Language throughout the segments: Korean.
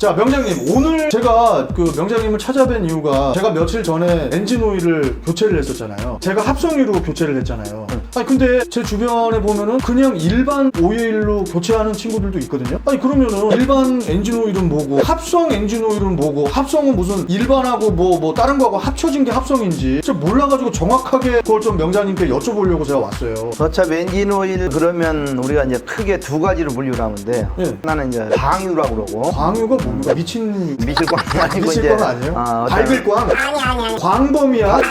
자, 명장님, 오늘 제가 그 명장님을 찾아뵌 이유가 제가 며칠 전에 엔진 오일을 교체를 했었잖아요. 제가 합성유로 교체를 했잖아요. 아니 근데 제 주변에 보면은 그냥 일반 오일로 교체하는 친구들도 있거든요. 아니 그러면은 일반 엔진 오일은 뭐고 합성 엔진 오일은 뭐고 합성은 무슨 일반하고 뭐 다른 거하고 합쳐진 게 합성인지 진짜 몰라가지고 정확하게 그걸 좀 명장님께 여쭤보려고 제가 왔어요. 어차피 엔진 오일 그러면 우리가 이제 크게 두 가지로 분류를 하는데 예. 하나는 이제 광유라고 그러고 광유가 뭡니까? 미친 미칠 광이 아니고 미칠 이제 광 아니에요? 밝을 광? 아니. 광범이야? 아니.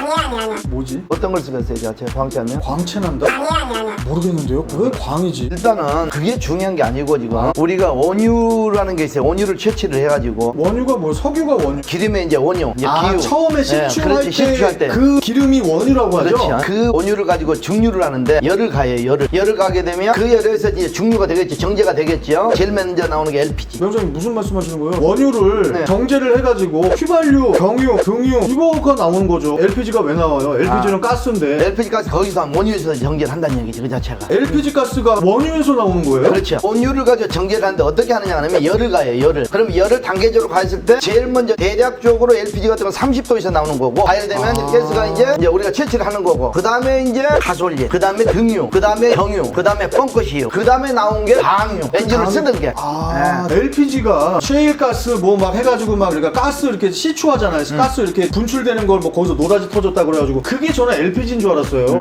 뭐지? 어떤 걸 쓰겠어요? 제가 광자면 광채 난다? 아니. 모르겠는데요? 왜 광이지? 일단은 그게 중요한 게 아니고 지금 우리가 원유라는 게 있어요. 원유를 채취를 해가지고 원유가 뭐 석유가 원유? 기름에 이제 원유, 이제 기후. 처음에 실추할 그렇지, 실추할 때 그 기름이 원유라고 하죠? 그렇죠. 그 원유를 가지고 증류를 하는데 열을 가해요. 열을 가게 되면 그 열에서 이제 증류가 되겠지, 정제가 되겠죠. 제일 먼저 나오는 게 LPG. 명장님 무슨 말씀하시는 거예요? 원유를 네. 정제를 해가지고 휘발유, 경유, 등유 이거가 나오는 거죠. LPG가 왜 나와요? LPG는 가스인데 LPG 가스 거기서 원유에서 정제를 한다는 얘기죠. 그 자체가. LPG 가스가 원유에서 나오는 거예요? 그렇죠. 원유를 가지고 정제를 하는데 어떻게 하느냐 하면 열을 가해요. 열을. 그럼 열을 단계적으로 가했을 때 제일 먼저 대략적으로 LPG 같은 건 30도에서 나오는 거고 가열되면 가스가 이제 우리가 채취를 하는 거고 그 다음에 이제 가솔린, 그 다음에 등유, 그 다음에 경유, 그 다음에 벙커시유, 그 다음에 나온 게 방유, 엔진을 쓰는 게. LPG가 셰일가스 뭐 막 해가지고 막 그러니까 가스 이렇게 시추하잖아요. 가스 이렇게 분출되는 걸 뭐 거기서 노라지 터졌다 그래가지고 그게 저는 LPG인 줄 알았어요.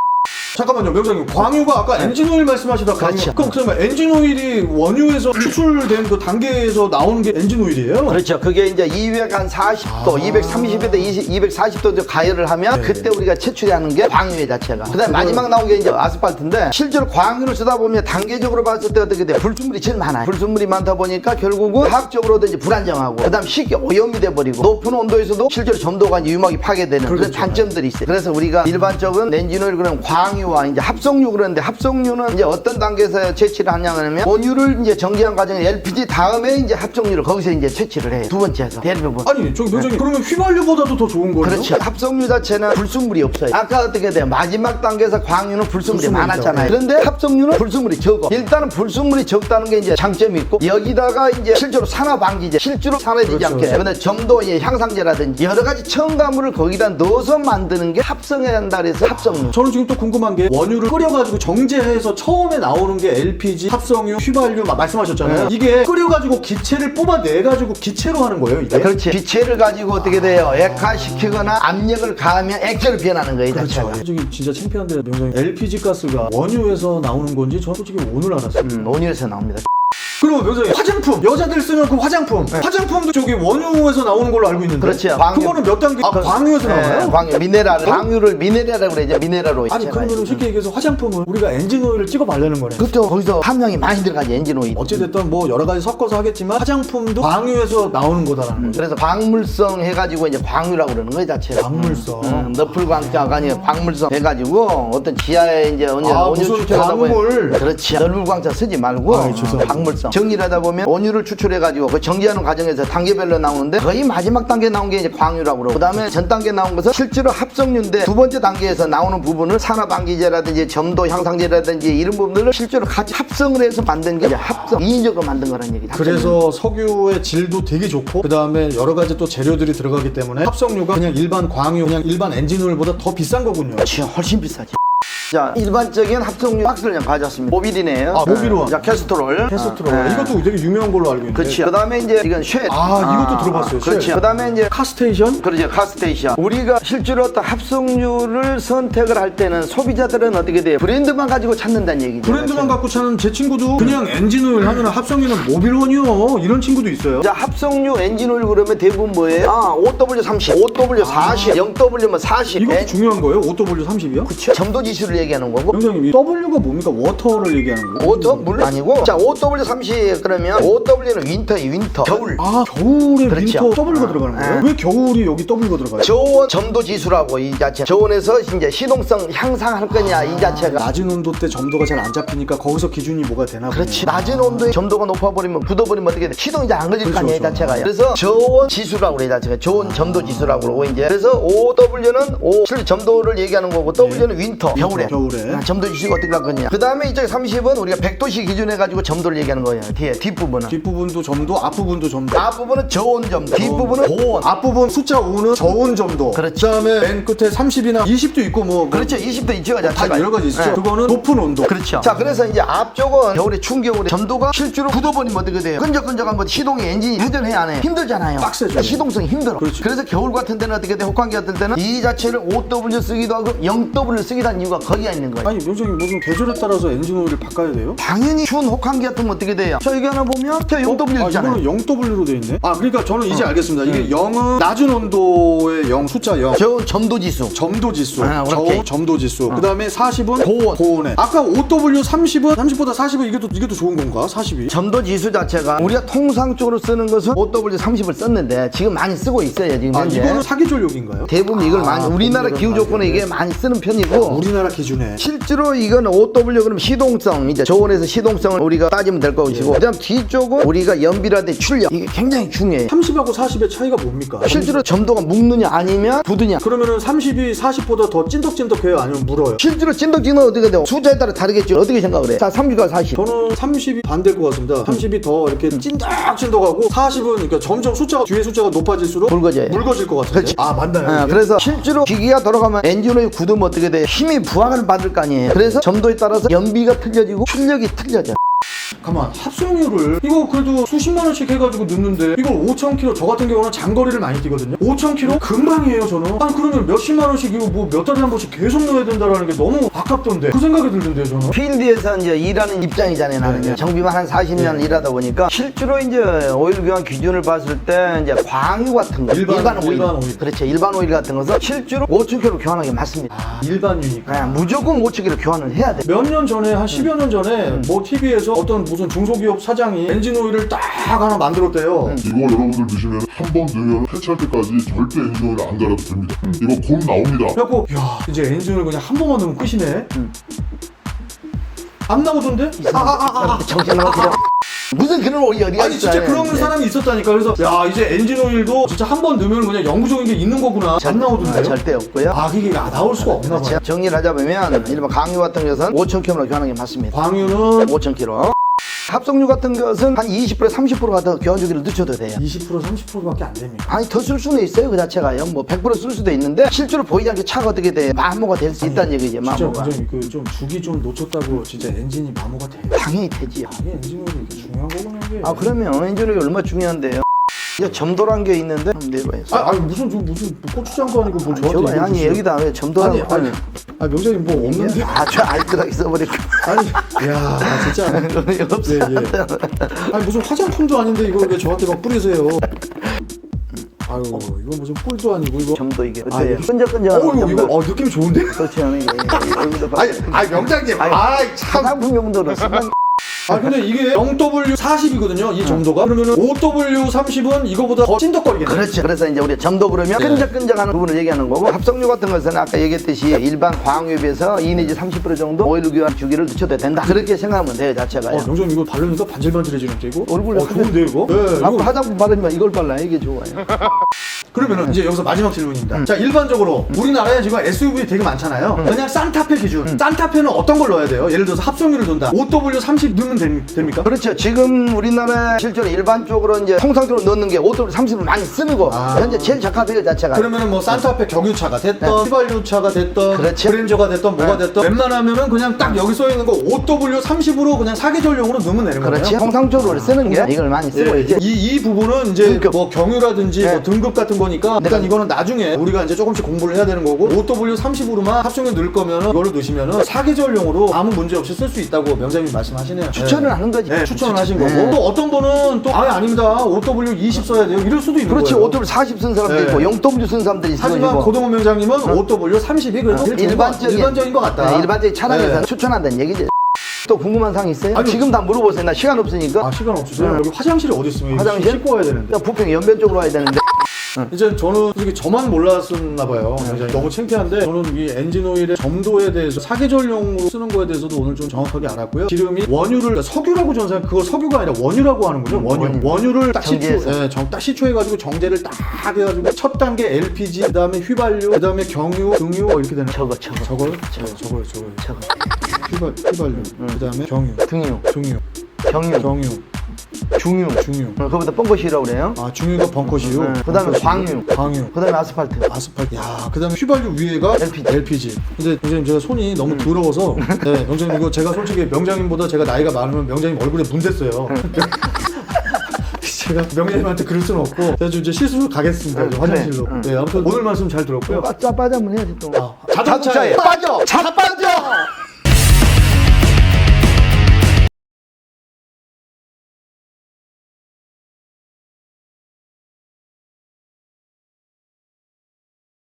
잠깐만요, 명장님. 광유가 아까 엔진오일 말씀하시다 광유. 그렇죠. 그러면 엔진오일이 원유에서 추출된 그 단계에서 나오는 게 엔진오일이에요? 그렇죠. 그게 이제 240도, 230도, 240도 가열을 하면 그때 우리가 채취하는 게 광유의 자체가. 그 다음에 마지막 나온 게 이제 아스팔트인데 실제로 광유를 쓰다 보면 단계적으로 봤을 때 어떻게 돼요? 불순물이 제일 많아요. 불순물이 많다 보니까 결국은 화학적으로도 이제 불안정하고 그 다음 쉽게 오염이 돼버리고 높은 온도에서도 실제로 점도가 이제 유막이 파괴되는 그런 단점들이 있어요. 그래서 우리가 일반적인 엔진오일 그런 광유와 이제 합성유 그러는데 합성유는 이제 어떤 단계에서 채취를 하냐면 원유를 이제 정제한 과정에 LPG 다음에 이제 합성유를 거기서 이제 채취를 해요. 두 번째에서 대부분. 아니, 저기 명장님 그러면 휘발유보다도 더 좋은 거예요? 그렇죠. 합성유 자체는 불순물이 없어요. 아까 어떻게 돼요? 마지막 단계에서 광유는 불순물이 많았잖아요. 그런데 합성유는 불순물이 적어. 일단은 불순물이 적다는 게 이제 장점이 있고 여기다가 이제 실제로 산화방지제, 실제로 산화되지 그렇죠. 않게. 근데 점도 향상제라든지 여러 가지 첨가물을 거기다 넣어서 만드는 게 합성해야 한다 그래서 합성유. 저는 지금 또 궁금한 게 원유를 끓여가지고 정제해서 처음에 나오는 게 LPG, 합성유, 휘발유 말씀하셨잖아요. 이게 끓여가지고 기체를 뽑아내가지고 기체로 하는 거예요, 이게? 그렇지. 기체를 가지고 어떻게 돼요? 액화시키거나 압력을 가하면 액체로 변하는 거예요, 이 자체가. 솔직히 진짜 창피한데 명장님 LPG 가스가 원유에서 나오는 건지 저 솔직히 오늘 알았어요. 원유에서 나옵니다. 그리고 명장님 화장품 여자들 쓰는 그 화장품 화장품도 저기 원유에서 나오는 걸로 알고 있는데 그렇죠. 그거는 몇 단계? 광유에서 나와요? 광유, 미네랄. 광유를 미네랄이라고 그러죠. 미네랄 오일. 아니 그러면 쉽게 얘기해서 화장품은 우리가 엔진 오일을 찍어 바르는 거네. 그것도 거기서 함량이 많이 들어가지, 엔진 오일. 어찌됐든 뭐 여러 가지 섞어서 하겠지만 화장품도 광유에서 나오는 거다라는 거죠. 그래서 광물성 해가지고 이제 광유라고 그러는 거예요, 자체가. 광물성. 너풀광자가 아니라 광물성 해가지고 어떤 지하에 이제 원유 무슨 추출하다 보면 광물. 그렇지. 너풀광자 쓰지 말고 죄송합니다. 광물성. 정리를 하다 보면 원유를 추출해가지고 그 정지하는 과정에서 단계별로 나오는데 거의 마지막 단계에 나온 게 이제 광유라고 그러고 그 다음에 전 단계에 나온 것은 실제로 합성유인데 두 번째 단계에서 나오는 부분을 산화방지제라든지 점도 향상제라든지 이런 부분들을 실제로 같이 합성을 해서 만든 게 이제 합성, 인위적으로 만든 거라는 얘기죠. 그래서 석유의 질도 되게 좋고 그 다음에 여러 가지 또 재료들이 들어가기 때문에 합성유가 그냥 일반 광유, 그냥 일반 엔진오일보다 더 비싼 거군요. 그렇죠. 훨씬 비싸지. 자, 일반적인 합성유 박스를 좀 가져왔습니다. 모빌이네요. 모빌원. 자, 캐스트롤. 캐스트롤. 이것도 되게 유명한 걸로 알고 있는데. 그렇죠. 그 다음에 이제 이건 쉘. 이것도 들어봤어요. 쉘. 그렇죠. 그 다음에 이제 카스테이션? 그렇죠. 카스테이션. 우리가 실제로 어떤 합성유를 선택을 할 때는 소비자들은 어떻게 돼요? 브랜드만 가지고 찾는다는 얘기죠. 브랜드만 갖고 찾는 제 친구도 그냥 엔진오일 하면 합성유는 모빌원이요 이런 친구도 있어요. 자, 합성유 엔진오일 그러면 대부분 뭐예요? OW30, OW40, 0W 40. 이것도 중요한 거예요? OW30이요? 그렇죠. 점도 지수를 얘기하는 거고. 명장님, 이 W가 뭡니까? 워터를 얘기하는 거예요? 오토 물 아니고 자 OW30 그러면 OW는 윈터이 윈터 겨울. 겨울에 그렇죠. 윈터 W가 들어가는 거예요? 왜 겨울이 여기 W가 들어가요? 저온 점도 지수라고 이 자체. 저온에서 이제 시동성 향상할 거냐 이 자체가. 낮은 온도 때 점도가 잘 안 잡히니까 거기서 기준이 뭐가 되나 보네요. 그렇지. 낮은 온도에 점도가 높아버리면 굳어버리면 어떻게 돼? 시동이 잘 안 걸릴 거 아니야 이 그렇죠. 자체가. 그래서 저온 지수라고 그래 이 자체가. 저온 점도 지수라고 그러고 이제. 그래서 OW는 실제 점도를 얘기하는 거고 W는 윈터 겨울에. 겨울에. 점도 지수가 어떻게 할 거냐. 그 다음에 이쪽에 30은 우리가 100도씨 기준해가지고 점도를 얘기하는 거예요. 뒤에 뒷부분은. 뒷부분도 점도, 앞부분도 점도. 앞부분은 저온 점도, 뒷부분은 고온. 앞부분 숫자 5는 저온 점도. 그렇죠. 그다음에 맨 끝에 30이나 20도 있고 뭐. 그렇죠. 20도 있죠. 다 여러 가지 있죠. 네. 그거는 높은 온도. 그렇죠. 자, 그래서 이제 앞쪽은 겨울에 추운 겨울에 점도가 실제로 9도 버리면 어떻게 돼요? 끈적끈적한 뭐 시동이 엔진이 회전해 안 해? 힘들잖아요. 빡세죠. 시동성이 힘들어. 그렇죠. 그래서 겨울 같은 때는 어떻게 돼? 혹한기 같은 때는 이 자체를 5W 쓰기도 하고 0W 쓰기도 하는 이유가 거기가 있는 거예요. 아니 명장님 무슨 계절에 따라서 엔진 오일을 바꿔야 돼요? 당연히 추운 혹한기 같은 건 어떻게 돼요? 자, 여기 하나 보면 저 0W 있잖아요. 이거는 0W로 돼 있네. 아 그러니까 저는 이제 알겠습니다. 이게 0은 낮은 온도의 0 숫자 0. 저 점도 지수. 점도 지수, 아, 저온 오케이. 점도 지수. 그다음에 40은 고온. 고온에. 아까 5W 30은 30보다 40은 이게 더 좋은 건가? 40이? 점도 지수 자체가 우리가 통상적으로 쓰는 것은 5W 30을 썼는데 지금 많이 쓰고 있어요. 지금 아 현재. 이거는 사기전력인가요? 대부분 이걸 많이 우리나라 오늘은 기후 조건에 이게 많이 쓰는 편이고 우리나라 기준에. 실제로 이건 OW 그러면 시동성 이제 저온에서 시동성을 우리가 따지면 될 것이고 그다음 뒤쪽은 우리가 연비라든지 출력 이게 굉장히 중요해요. 30하고 40의 차이가 뭡니까? 실제로 점도가 묵느냐 아니면 부드냐. 그러면은 30이 40보다 더 찐덕찐덕해요? 아니면 물어요? 실제로 찐덕찐은 어떻게 돼요? 숫자에 따라 다르겠죠. 어떻게 생각을 해? 자, 30과 40. 저는 30이 반대일 것 같습니다. 30이 더 이렇게 찐덕찐덕하고 40은 그러니까 점점 숫자가 뒤에 숫자가 높아질수록 묽어져요. 묽어질 것 같은데. 그렇지. 아 맞나요? 이게? 그래서 실제로 기기가 돌아가면 엔진오일 굳으면 어떻게 돼? 힘이 부하를 받을 거 아니에요. 그래서 점도에 따라서 연비가 틀려지고 출력이 틀려져. 가만 합성유를 이거 그래도 수십만 원씩 해가지고 넣는데 이걸 5,000km 저 같은 경우는 장거리를 많이 뛰거든요. 5,000km 금방이에요 저는. 아니 그러면 몇십만 원씩 이거 뭐 몇 달에 한 번씩 계속 넣어야 된다라는 게 너무 아깝던데 그 생각이 들던데요 저는. 필드에서 이제 일하는 입장이잖아요. 나는요. 네. 정비만 한 40년 일하다 보니까 실제로 이제 오일 교환 기준을 봤을 때 이제 광유 같은 거 일반 오일. 그렇죠. 일반 오일 같은 것은 실제로 5,000km 교환하는 게 맞습니다. 아 일반유니까. 무조건 5,000km 교환을 해야 돼. 몇 년 전에 한 10여 년 전에 뭐 TV에서 어떤 무슨 중소기업 사장이 엔진 오일을 딱 하나 만들었대요. 이거 여러분들 드시면 한 번 넣으면 폐차할 때까지 절대 엔진 오일 안 갈아도 됩니다. 이거 곧 나옵니다. 그래갖고 야 이제 엔진을 그냥 한 번만 넣으면 끝이네. 안 나오던데? 정신을 그냥 무슨 그런 오일이 어디가 아니 진짜 있어요. 그런 사람이 있었다니까. 그래서 야 이제 엔진 오일도 진짜 한 번 넣으면 그냥 영구적인 게 있는 거구나. 안 나오던데요? 절대 없고요. 아 그게 나올 수가 없나 봐요. 정리를 하자면 일반 강유 같은 것은 5,000km로 교환하는 게 맞습니다. 광유는 5,000km. 합성유 같은 것은 한 20% 30%가 더 교환 주기를 늦춰도 돼요. 20% 30%밖에 안 됩니다. 아니 더 쓸 수는 있어요 그 자체가요. 뭐 100% 쓸 수도 있는데 실제로 보이지 않게 차가 어떻게 돼 마모가 될 수 있다는 얘기죠. 진짜 마모가. 완전히 그좀 주기 좀 놓쳤다고 진짜 엔진이 마모가 돼요. 당연히 되지요. 이게 엔진 오일이 이렇게 중요한 거구나 이게. 아 그러면 엔진오일이 얼마나 중요한데요. 이거 점도란 게 있는데 한번 내봐요. 아니 무슨 고추장도 아니고 뭐 저한테 저거 얘기해 아니 주세요. 여기다 왜 점도란 아니 명장님 뭐 없는데? 아주 알뜰하게 써버리고. 아니 야 진짜 없어요. 아니 무슨 화장품도 아닌데 이걸 왜 저한테 막 뿌리세요? 아유 이거 무슨 꿀도 아니고 이거. 점도 이게 아, 어때요? 이게- 끈적끈적한 이거 점도. 느낌이 좋은데? 그렇지 않아요? 여기도 봐. 아니 명장님 참. 상품 용도로 쓰면 아 근데 이게 0W40이거든요 이 정도가. 그러면은 5W30은 이거보다 더 찐덕거리겠네. 그렇죠. 그래서 이제 우리가 점도 그러면 끈적끈적하는 부분을 얘기하는 거고 합성유 같은 것은 아까 얘기했듯이 일반 광유에 비해서 2 내지 30% 정도 오일 교환 주기를 늦춰도 된다. 그렇게 생각하면 돼요 자체가요. 명장님 이거 바르니까 반질반질해지는데 이거? 얼굴에 좋은데 이거? 네 아까 이거. 화장품 바르면 이걸 발라 이게 좋아요. 그러면은 이제 여기서 마지막 질문입니다. 자 일반적으로 우리나라에 지금 SUV 되게 많잖아요. 그냥 산타페 기준. 산타페는 어떤 걸 넣어야 돼요? 예를 들어서 합성유를 넣는다. 5W30 넣으면 됩니까? 그렇죠. 지금 우리나라 실제로 일반적으로 이제 통상적으로 넣는 게 5W30을 많이 쓰는 거. 현재 제일 적합해요 자체가. 그러면은 뭐 산타페 경유차가 됐던 휘발유차가 됐던 그렇지. 그랜저가 됐던 뭐가 됐던 웬만하면은 그냥 딱 여기 써 있는 거 5W30으로 그냥 사계절용으로 넣으면 되는 거예요. 그렇지. 통상적으로 쓰는 게 이걸 많이 쓰고 이제 이 부분은 이제 등급. 뭐 경유라든지 뭐 등급 같은 거니까 일단 네. 이거는 나중에 우리가 이제 조금씩 공부를 해야 되는 거고 5W30으로만 합성유 넣을 거면은 이거를 넣으시면은 사계절용으로 아무 문제 없이 쓸 수 있다고 명장님 말씀하시네요. 추천을 하는 거지. 네, 추천을 하신 거고 네. 또 어떤 분은 또 아닙니다 5W20 써야 돼요 이럴 수도 있는 그렇지. 거예요. 5W40 쓴 사람도 네. 있고 0W 쓴 사람들이 있고. 하지만 고동원 명장님은 5W30이 그래도 일반적인 것 같다. 네, 일반적인 차량에서 네. 추천한다는 얘기죠. 또 궁금한 사항 있어요? 아니요. 지금 다 물어보세요. 나 시간 없으니까. 아 시간 없으세요? 여기 화장실이 어디 있으면 화장실? 씻고 와야 되는데. 부평 연변 쪽으로 와야 되는데. 이제 저는 솔직히 저만 몰랐었나 봐요. 굉장히 너무 창피한데 저는 이 엔진 오일의 점도에 대해서 사계절용으로 쓰는 거에 대해서도 오늘 좀 정확하게 알았고요. 기름이 원유를 석유라고 저는 생각, 그걸 석유가 아니라 원유라고 하는군요. 원유를 딱 정제해서. 딱 시초해가지고 정제를 딱 해가지고 첫 단계 LPG, 그다음에 휘발유, 그다음에 경유, 등유 이렇게 되는. 저거요. 휘발유, 그다음에 경유, 등유, 경유, 중유. 그거보다 뻥것이라고 그래요. 아, 중유가 벙커시유. 그다음에 광유. 그다음에 아스팔트. 야, 그다음에 휘발유 위에가 LPG. 근데 명장님 제가 손이 너무 더러워서 네, 명장님 이거 제가 솔직히 명장님보다 제가 나이가 많으면 명장님 얼굴에 문댔어요. 제가 명장님한테 그럴 수는 없고 그래서 이제 시술 가겠습니다. 이제 화장실로. 네, 아무튼 오늘 말씀 잘 들었고요. 빠져 한번 해야지 또. 자동차에 빠져.